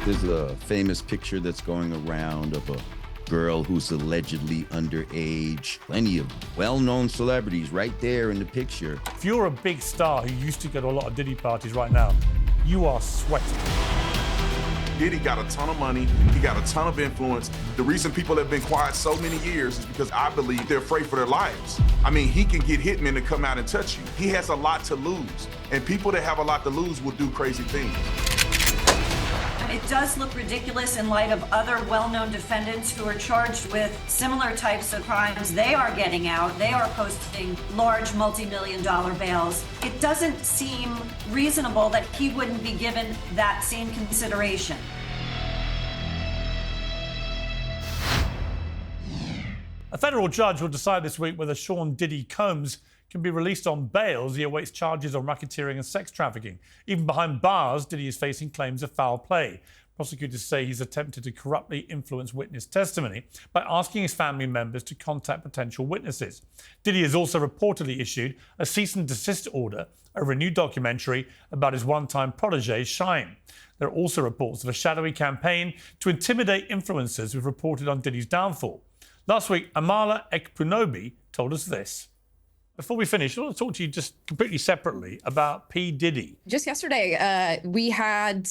There's a famous picture that's going around of a girl who's allegedly underage. Plenty of well-known celebrities right there in the picture. If you're a big star who used to go to a lot of Diddy parties right now, you are sweating. Diddy got a ton of money, he got a ton of influence. The reason people have been quiet so many years is because I believe they're afraid for their lives. I mean, he can get hitmen to come out and touch you. He has a lot to lose, and people that have a lot to lose will do crazy things. It does look ridiculous in light of other well-known defendants who are charged with similar types of crimes. They are getting out. They are posting large multi-million-dollar bails. It doesn't seem reasonable that he wouldn't be given that same consideration. A federal judge will decide this week whether Sean Diddy Combs can be released on bail as he awaits charges of racketeering and sex trafficking. Even behind bars, Diddy is facing claims of foul play. Prosecutors say he's attempted to corruptly influence witness testimony by asking his family members to contact potential witnesses. Diddy has also reportedly issued a cease and desist order over a new documentary about his one-time protege, Shyne. There are also reports of a shadowy campaign to intimidate influencers who've reported on Diddy's downfall. Last week, Amala Ekpunobi told us this. Before we finish, I want to talk to you just completely separately about P Diddy. Just yesterday, we had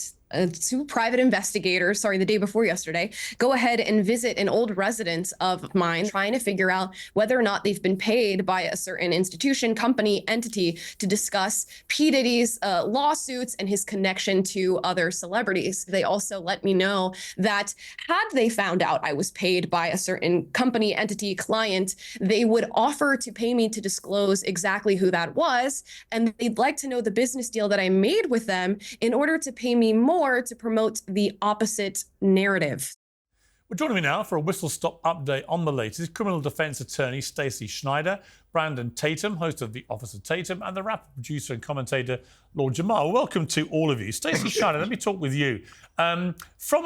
two private investigators, the day before yesterday, go ahead and visit an old residence of mine, trying to figure out whether or not they've been paid by a certain institution, company, entity to discuss P. Diddy's lawsuits and his connection to other celebrities. They also let me know that had they found out I was paid by a certain company, entity, client, they would offer to pay me to disclose exactly who that was. And they'd like to know the business deal that I made with them in order to pay me more to promote the opposite narrative. Well, joining me now for a whistle-stop update on the latest, criminal defense attorney Stacy Schneider, Brandon Tatum, host of the Officer Tatum, and the rapper, producer and commentator Lord Jamar. Welcome to all of you. Stacy Schneider, let me talk with you. From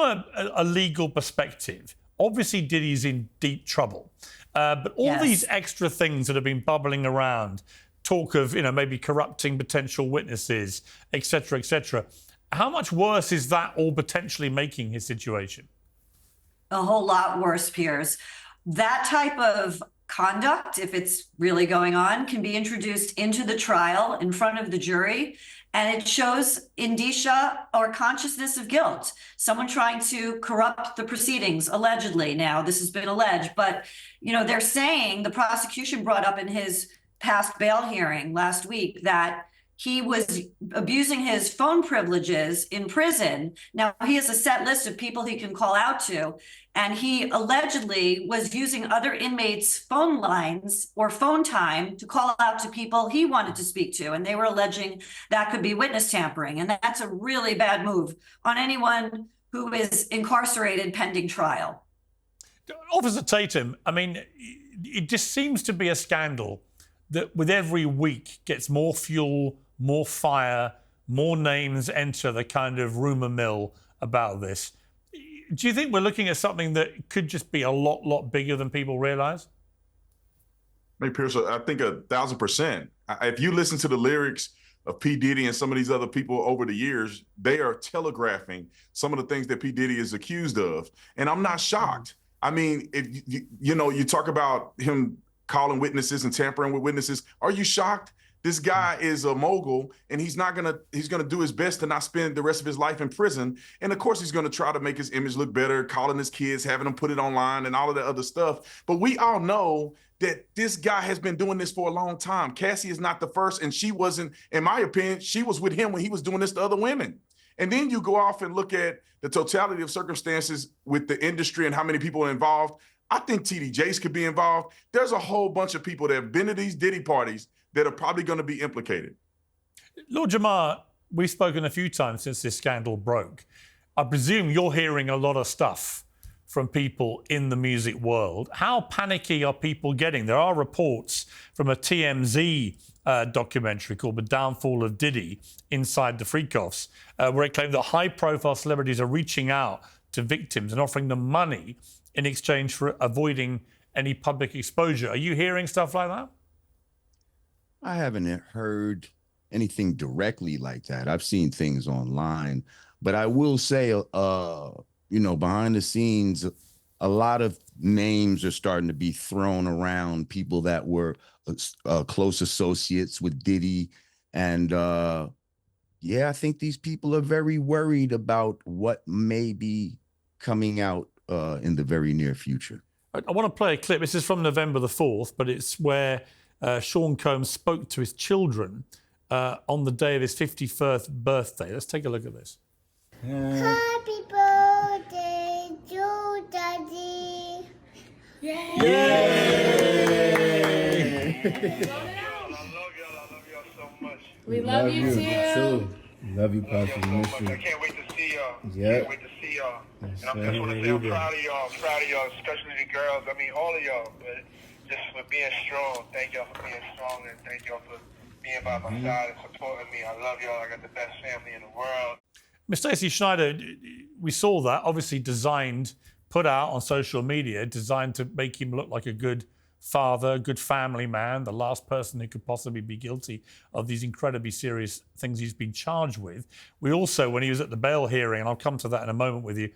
a legal perspective, obviously Diddy's in deep trouble, but all these extra things that have been bubbling around, talk of maybe corrupting potential witnesses, etc., etc. How much worse is that all potentially making his situation? A whole lot worse, Piers. That type of conduct, if it's really going on, can be introduced into the trial in front of the jury, and it shows indicia or consciousness of guilt. Someone trying to corrupt the proceedings, allegedly. Now, this has been alleged, but they're saying, the prosecution brought up in his past bail hearing last week that he was abusing his phone privileges in prison. Now, he has a set list of people he can call out to, and he allegedly was using other inmates' phone lines or phone time to call out to people he wanted to speak to, and they were alleging that could be witness tampering, and that's a really bad move on anyone who is incarcerated pending trial. Officer Tatum, I mean, it just seems to be a scandal that with every week gets more fuel, more fire, more names enter the kind of rumour mill about this. Do you think we're looking at something that could just be a lot bigger than people realise? Hey, Piers, I think 1,000%. If you listen to the lyrics of P. Diddy and some of these other people over the years, they are telegraphing some of the things that P. Diddy is accused of. And I'm not shocked. I mean, if you talk about him calling witnesses and tampering with witnesses. Are you shocked? This guy is a mogul, and he's gonna do his best to not spend the rest of his life in prison. And of course, he's gonna try to make his image look better, calling his kids, having them put it online, and all of that other stuff. But we all know that this guy has been doing this for a long time. Cassie is not the first, and she wasn't, in my opinion, she was with him when he was doing this to other women. And then you go off and look at the totality of circumstances with the industry and how many people are involved. I think TD Jakes could be involved. There's a whole bunch of people that have been to these Diddy parties that are probably going to be implicated. Lord Jamar, we've spoken a few times since this scandal broke. I presume you're hearing a lot of stuff from people in the music world. How panicky are people getting? There are reports from a TMZ documentary called The Downfall of Diddy, Inside the Freak-Offs, where it claimed that high-profile celebrities are reaching out to victims and offering them money in exchange for avoiding any public exposure. Are you hearing stuff like that? I haven't heard anything directly like that. I've seen things online But I will say, behind the scenes, a lot of names are starting to be thrown around, people that were close associates with Diddy. And I think these people are very worried about what may be coming out in the very near future. I want to play a clip. This is from November the 4th, but it's where Sean Combs spoke to his children on the day of his 51st birthday. Let's take a look at this. Happy birthday to Daddy. Yay! I love y'all so much. We love you too. Love you, Pastor. I can't wait to see y'all. Yeah. Can't wait to see y'all. And I just want to say I'm proud of y'all, especially the girls. I mean, all of y'all, but just for being strong. Thank y'all for being strong, and thank y'all for being by my side and supporting me. I love y'all. I got the best family in the world. Ms. Stacy Schneider, we saw that, obviously designed, put out on social media, designed to make him look like a good father, good family man, the last person who could possibly be guilty of these incredibly serious things he's been charged with. We also, when he was at the bail hearing, and I'll come to that in a moment with you,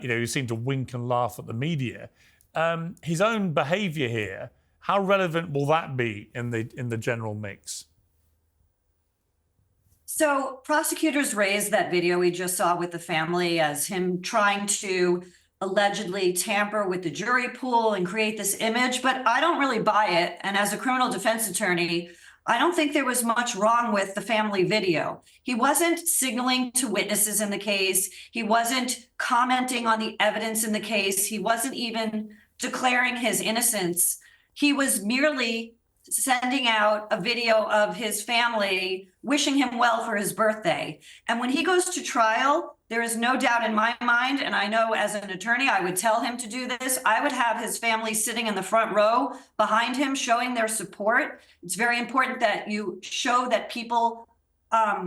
he seemed to wink and laugh at the media. His own behaviour here, how relevant will that be in the general mix? So prosecutors raised that video we just saw with the family as him trying to allegedly tamper with the jury pool and create this image, but I don't really buy it. And as a criminal defense attorney, I don't think there was much wrong with the family video. He wasn't signaling to witnesses in the case. He wasn't commenting on the evidence in the case. He wasn't even declaring his innocence. He was merely sending out a video of his family wishing him well for his birthday. And when he goes to trial, there is no doubt in my mind, and I know as an attorney, I would tell him to do this. I would have his family sitting in the front row behind him, showing their support. It's very important that you show that people, are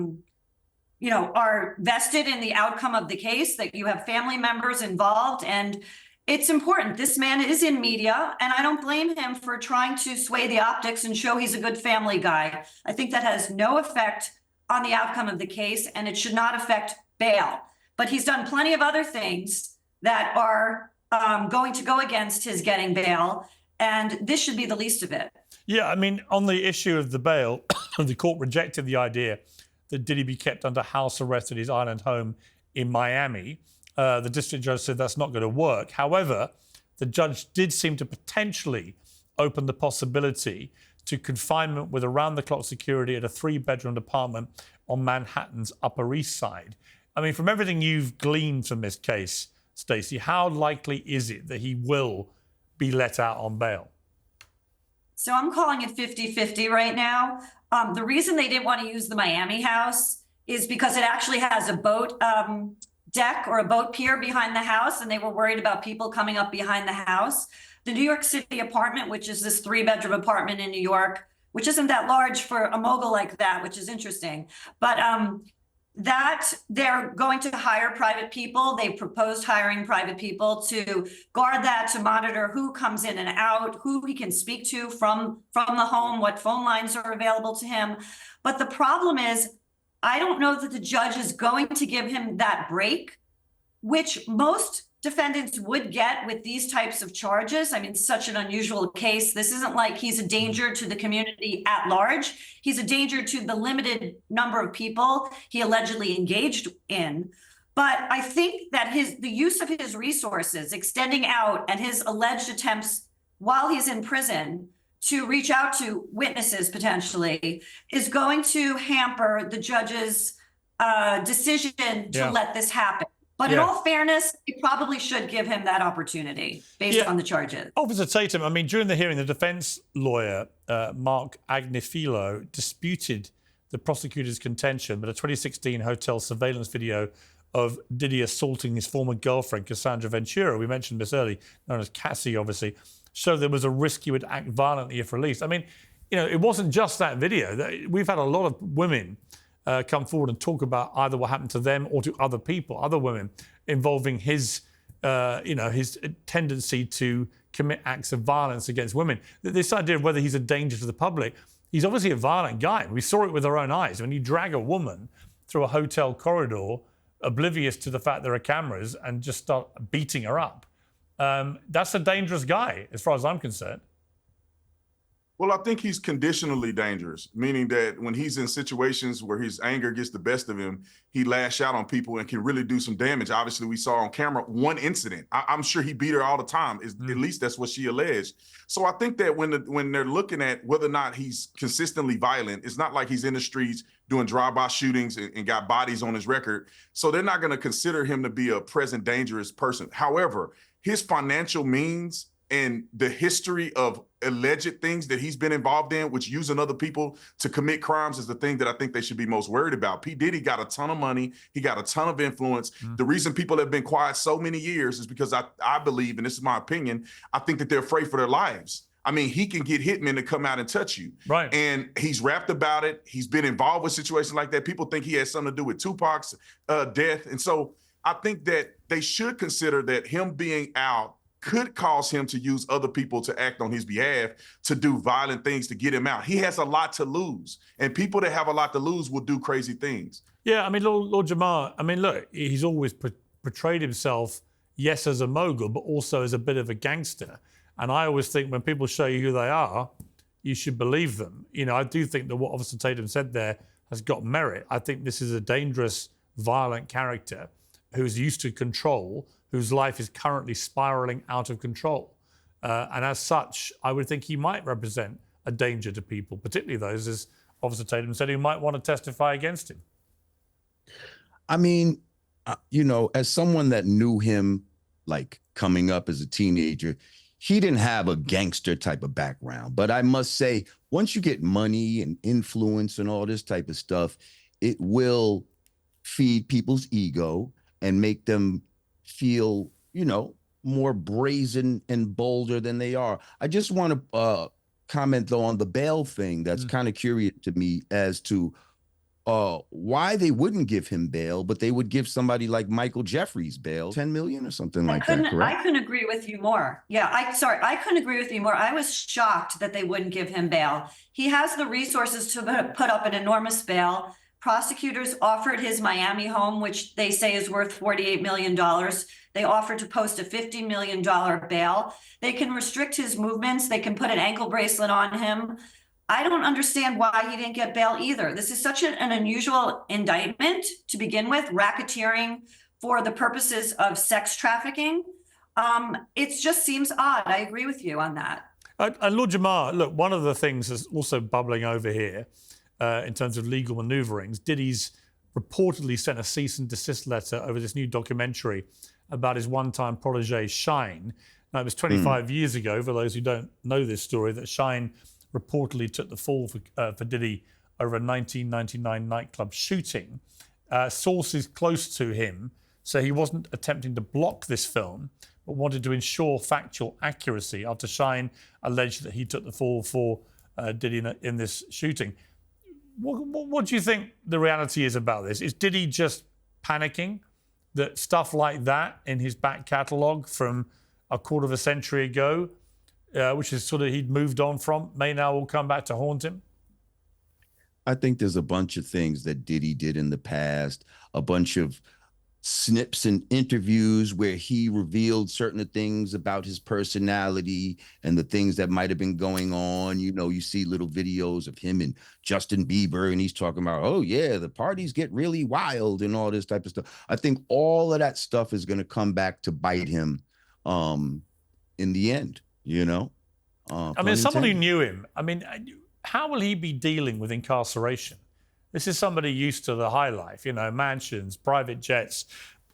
vested in the outcome of the case, that you have family members involved. And it's important. This man is in media, and I don't blame him for trying to sway the optics and show he's a good family guy. I think that has no effect on the outcome of the case, and it should not affect bail. But he's done plenty of other things that are going to go against his getting bail, and this should be the least of it. Yeah, I mean, on the issue of the bail, the court rejected the idea that Diddy be kept under house arrest at his island home in Miami. The district judge said that's not going to work. However, the judge did seem to potentially open the possibility to confinement with around-the-clock security at a 3-bedroom apartment on Manhattan's Upper East Side. I mean, from everything you've gleaned from this case, Stacey, how likely is it that he will be let out on bail? So I'm calling it 50-50 right now. The reason they didn't want to use the Miami house is because it actually has a boat deck or a boat pier behind the house, and they were worried about people coming up behind the house. The New York City apartment, which is this 3-bedroom apartment in New York, which isn't that large for a mogul like that, which is interesting. But that they're going to hire private people. They proposed hiring private people to guard that, to monitor who comes in and out, who he can speak to from the home, what phone lines are available to him. But the problem is, I don't know that the judge is going to give him that break, which most defendants would get with these types of charges. I mean, such an unusual case. This isn't like he's a danger to the community at large. He's a danger to the limited number of people he allegedly engaged in. But I think that the use of his resources, extending out, and his alleged attempts while he's in prison to reach out to witnesses potentially is going to hamper the judge's decision to let this happen. But in all fairness, it probably should give him that opportunity based on the charges. Officer Tatum, I mean, during the hearing, the defense lawyer, Mark Agnifilo, disputed the prosecutor's contention that a 2016 hotel surveillance video of Diddy assaulting his former girlfriend, Cassandra Ventura, we mentioned this earlier, known as Cassie, obviously, showed there was a risk he would act violently if released. I mean, it wasn't just that video. We've had a lot of women come forward and talk about either what happened to them or to other people, other women, involving his tendency to commit acts of violence against women. This idea of whether he's a danger to the public, he's obviously a violent guy. We saw it with our own eyes. When you drag a woman through a hotel corridor oblivious to the fact there are cameras and just start beating her up. That's a dangerous guy, as far as I'm concerned. Well, I think he's conditionally dangerous, meaning that when he's in situations where his anger gets the best of him, he lash out on people and can really do some damage. Obviously, we saw on camera one incident. I'm sure he beat her all the time. At least that's what she alleged. So I think that when they're looking at whether or not he's consistently violent, it's not like he's in the streets doing drive-by shootings and got bodies on his record. So they're not going to consider him to be a present dangerous person. However, his financial means and the history of alleged things that he's been involved in, which using other people to commit crimes, is the thing that I think they should be most worried about. P. Diddy got a ton of money. He got a ton of influence. The reason people have been quiet so many years is because I believe, and this is my opinion, I think that they're afraid for their lives. I mean, he can get hitmen to come out and touch you. Right. And he's rapped about it. He's been involved with situations like that. People think he has something to do with Tupac's death. And so I think that they should consider that him being out could cause him to use other people to act on his behalf to do violent things to get him out. He has a lot to lose, and people that have a lot to lose will do crazy things. Yeah, I mean, Lord Jamar, I mean, look, he's always portrayed himself, yes, as a mogul, but also as a bit of a gangster. And I always think when people show you who they are, you should believe them. You know, I do think that what Officer Tatum said there has got merit. I think this is a dangerous, violent character who's used to control, whose life is currently spiraling out of control. And as such, I would think he might represent a danger to people, particularly those, as Officer Tatum said, who might want to testify against him. I mean, you know, as someone that knew him, like coming up as a teenager, he didn't have a gangster type of background. But I must say, once you get money and influence and all this type of stuff, it will feed people's ego and make them feel, you know, more brazen and bolder than they are. I just want to comment, though, on the bail thing. That's kind of curious to me as to why they wouldn't give him bail, but they would give somebody like Michael Jeffries bail, 10 million or something like that, correct? I couldn't agree with you more. Yeah, I couldn't agree with you more. I was shocked that they wouldn't give him bail. He has the resources to put up an enormous bail. Prosecutors offered his Miami home, which they say is worth $48 million. They offered to post a $50 million bail. They can restrict his movements. They can put an ankle bracelet on him. I don't understand why he didn't get bail either. This is such an unusual indictment to begin with, racketeering for the purposes of sex trafficking. It just seems odd. I agree with you on that. And Lord Jamar, look, one of the things that's also bubbling over here in terms of legal maneuverings, Diddy's reportedly sent a cease and desist letter over this new documentary about his one-time protege, Shyne. Now, it was 25 years ago, for those who don't know this story, that Shyne reportedly took the fall for Diddy over a 1999 nightclub shooting. Sources close to him say he wasn't attempting to block this film, but wanted to ensure factual accuracy after Shyne alleged that he took the fall for Diddy in this shooting. What do you think the reality is about this? Is Diddy just panicking that stuff like that in his back catalogue from a quarter of a century ago, which is sort of he'd moved on from, may now all come back to haunt him? I think there's a bunch of things that Diddy did in the past, a bunch of snips and interviews where he revealed certain things about his personality and the things that might have been going on. You know, you see little videos of him and Justin Bieber, and he's talking about, oh yeah, the parties get really wild and all this type of stuff. I think all of that stuff is going to come back to bite him in the end, you know? I mean, someone who knew him, I mean, how will he be dealing with incarceration? This is somebody used to the high life, you know, mansions, private jets,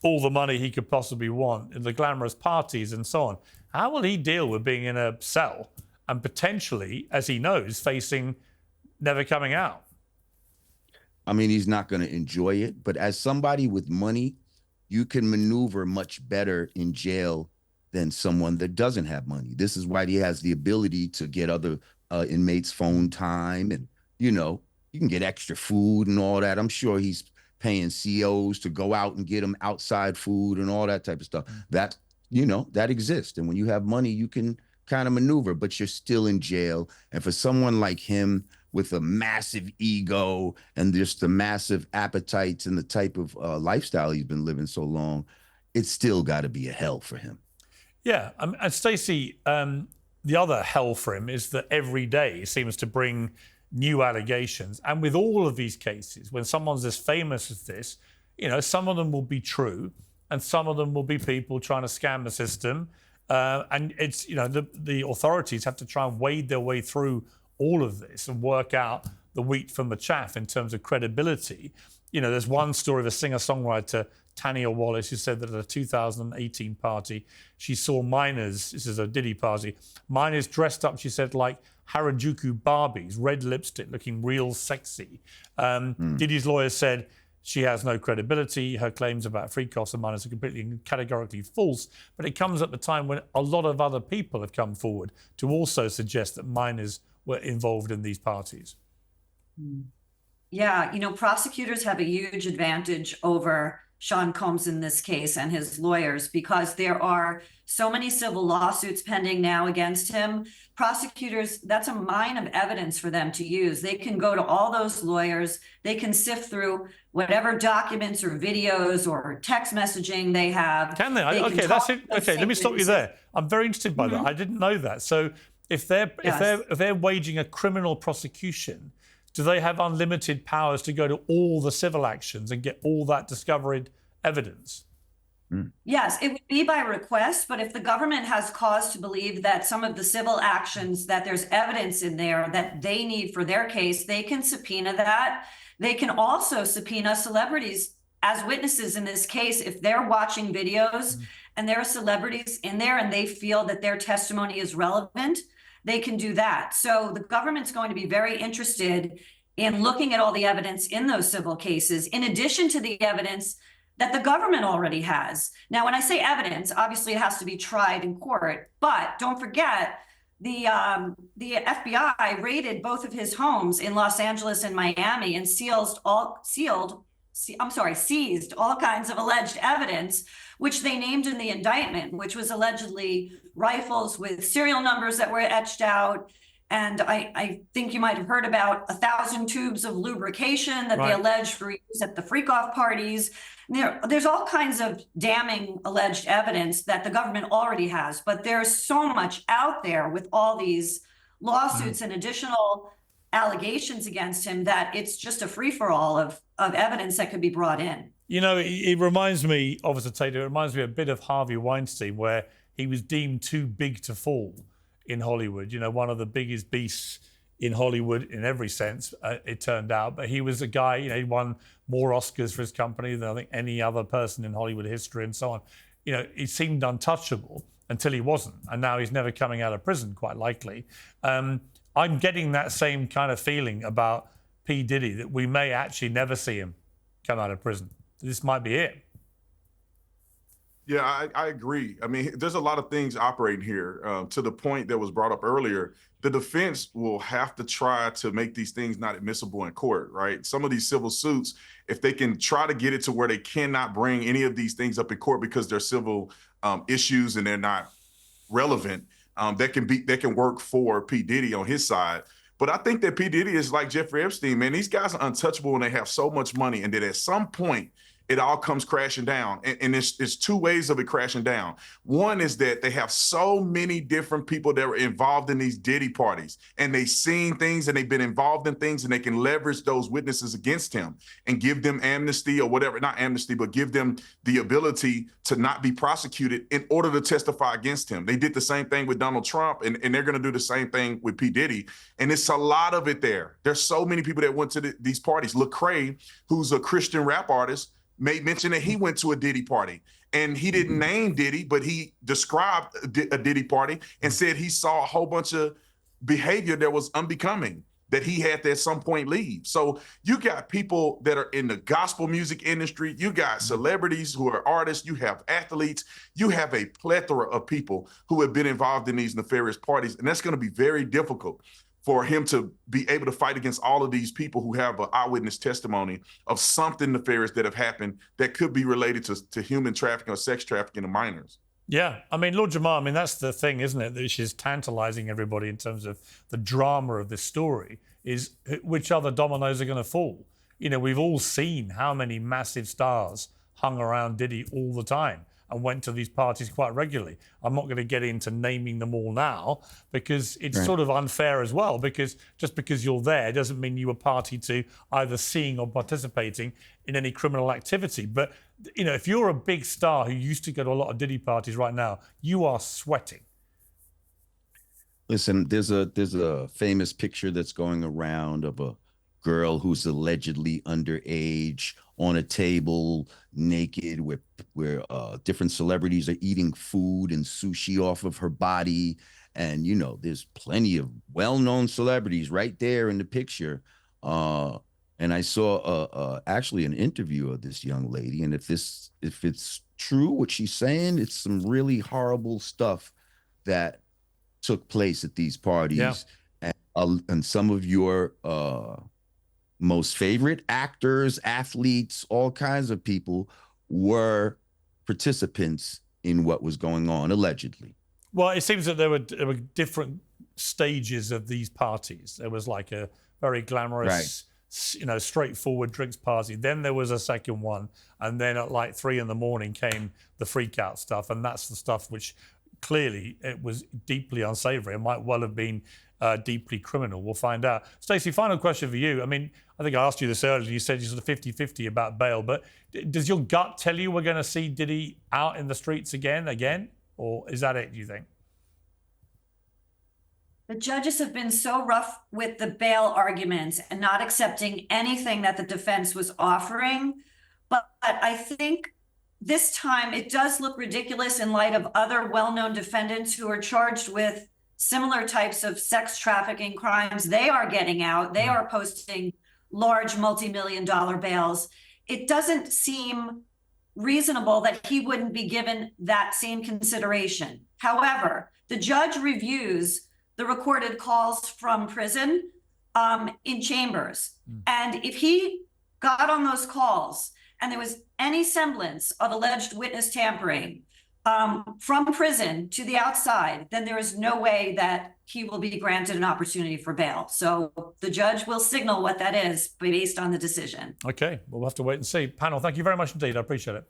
all the money he could possibly want, and the glamorous parties and so on. How will he deal with being in a cell and potentially, as he knows, facing never coming out? I mean, he's not going to enjoy it, but as somebody with money, you can maneuver much better in jail than someone that doesn't have money. This is why he has the ability to get other inmates phone time, and, you know, you can get extra food and all that. I'm sure he's paying COs to go out and get him outside food and all that type of stuff. That, you know, that exists. And when you have money, you can kind of maneuver, but you're still in jail. And for someone like him, with a massive ego and just the massive appetites and the type of lifestyle he's been living so long, it's still got to be a hell for him. Yeah, and Stacey, the other hell for him is that every day seems to bring new allegations. And with all of these cases, when someone's as famous as this, some of them will be true and some of them will be people trying to scam the system. And it's, the authorities have to try and wade their way through all of this and work out the wheat from the chaff in terms of credibility. There's one story of a singer-songwriter, Tanya Wallace, who said that at a 2018 party, she saw minors, this is a Diddy party, minors dressed up, she said, like Harajuku Barbies, red lipstick, looking real sexy. Diddy's lawyer said she has no credibility. Her claims about free costs of minors are completely and categorically false. But it comes at the time when a lot of other people have come forward to also suggest that minors were involved in these parties. Yeah, prosecutors have a huge advantage over Sean Combs in this case and his lawyers because there are so many civil lawsuits pending now against him. Prosecutors, that's a mine of evidence for them to use. They can go to all those lawyers. They can sift through whatever documents or videos or text messaging they have. Can they? Okay, that's it. Okay, let me stop you there. I'm very interested by that. I didn't know that. So if they're waging a criminal prosecution, do they have unlimited powers to go to all the civil actions and get all that discovered evidence? Yes, it would be by request, but if the government has cause to believe that some of the civil actions, that there's evidence in there that they need for their case, they can subpoena that. They can also subpoena celebrities as witnesses in this case if they're watching videos and there are celebrities in there and they feel that their testimony is relevant. They can do that. So the government's going to be very interested in looking at all the evidence in those civil cases, in addition to the evidence that the government already has. Now, when I say evidence, obviously it has to be tried in court, but don't forget the FBI raided both of his homes in Los Angeles and Miami and seized all kinds of alleged evidence, which they named in the indictment, which was allegedly rifles with serial numbers that were etched out. And I think you might have heard about 1,000 tubes of lubrication that they alleged were used at the freak-off parties. There's all kinds of damning alleged evidence that the government already has, but there's so much out there with all these lawsuits and additional allegations against him that it's just a free-for-all of evidence that could be brought in. It reminds me, Officer Tatum, it reminds me a bit of Harvey Weinstein, where he was deemed too big to fall in Hollywood. One of the biggest beasts in Hollywood in every sense, it turned out. But he was a guy, he won more Oscars for his company than I think any other person in Hollywood history and so on. He seemed untouchable until he wasn't. And now he's never coming out of prison, quite likely. I'm getting that same kind of feeling about P. Diddy, that we may actually never see him come out of prison. This might be it. Yeah, I agree. I mean, there's a lot of things operating here. To the point that was brought up earlier, the defense will have to try to make these things not admissible in court, right? Some of these civil suits, if they can try to get it to where they cannot bring any of these things up in court because they're civil issues and they're not relevant, that can work for P. Diddy on his side. But I think that P. Diddy is like Jeffrey Epstein, man. These guys are untouchable when they have so much money, and that at some point it all comes crashing down. And it's two ways of it crashing down. One is that they have so many different people that were involved in these Diddy parties, and they've seen things and they've been involved in things, and they can leverage those witnesses against him and give them amnesty or whatever, not amnesty, but give them the ability to not be prosecuted in order to testify against him. They did the same thing with Donald Trump, and they're going to do the same thing with P. Diddy. And it's a lot of it there. There's so many people that went to these parties. Lecrae, who's a Christian rap artist, made mention that he went to a Diddy party, and he didn't name Diddy, but he described a Diddy party and said he saw a whole bunch of behavior that was unbecoming, that he had to at some point leave. So you got people that are in the gospel music industry, you got celebrities who are artists, you have athletes, you have a plethora of people who have been involved in these nefarious parties, and that's going to be very difficult for him to be able to fight against all of these people who have an eyewitness testimony of something nefarious that have happened that could be related to human trafficking or sex trafficking of minors. Yeah, I mean, Lord Jamar, that's the thing, isn't it? Which is tantalizing everybody in terms of the drama of this story, is which other dominoes are going to fall. You know, we've all seen how many massive stars hung around Diddy all the time and went to these parties quite regularly. I'm not going to get into naming them all now because it's sort of unfair as well, because just because you're there doesn't mean you were party to either seeing or participating in any criminal activity. But, you know, if you're a big star who used to go to a lot of Diddy parties right now, you are sweating. Listen, there's a famous picture that's going around of a girl who's allegedly underage on a table naked where different celebrities are eating food and sushi off of her body. And, you know, there's plenty of well-known celebrities right there in the picture. And I saw actually an interview of this young lady. And if it's true, what she's saying, it's some really horrible stuff that took place at these parties. Yeah. And some of your most favorite actors, athletes, all kinds of people were participants in what was going on, allegedly. Well, it seems that there were different stages of these parties. There was like a very glamorous, you know, straightforward drinks party. Then there was a second one. And then at like 3 a.m. came the freak out stuff. And that's the stuff which clearly it was deeply unsavory. It might well have been deeply criminal. We'll find out. Stacey, final question for you. I mean, I think I asked you this earlier. You said you're sort of 50-50 about bail, but does your gut tell you we're going to see Diddy out in the streets again? Or is that it, do you think? The judges have been so rough with the bail arguments and not accepting anything that the defense was offering. But I think this time it does look ridiculous in light of other well-known defendants who are charged with similar types of sex trafficking crimes. They are getting out. They are posting large multi-million-dollar bails. It doesn't seem reasonable that he wouldn't be given that same consideration. However, the judge reviews the recorded calls from prison in chambers. And if he got on those calls and there was any semblance of alleged witness tampering from prison to the outside, then there is no way that he will be granted an opportunity for bail. So the judge will signal what that is based on the decision. Okay, well, we'll have to wait and see. Panel, thank you very much indeed. I appreciate it.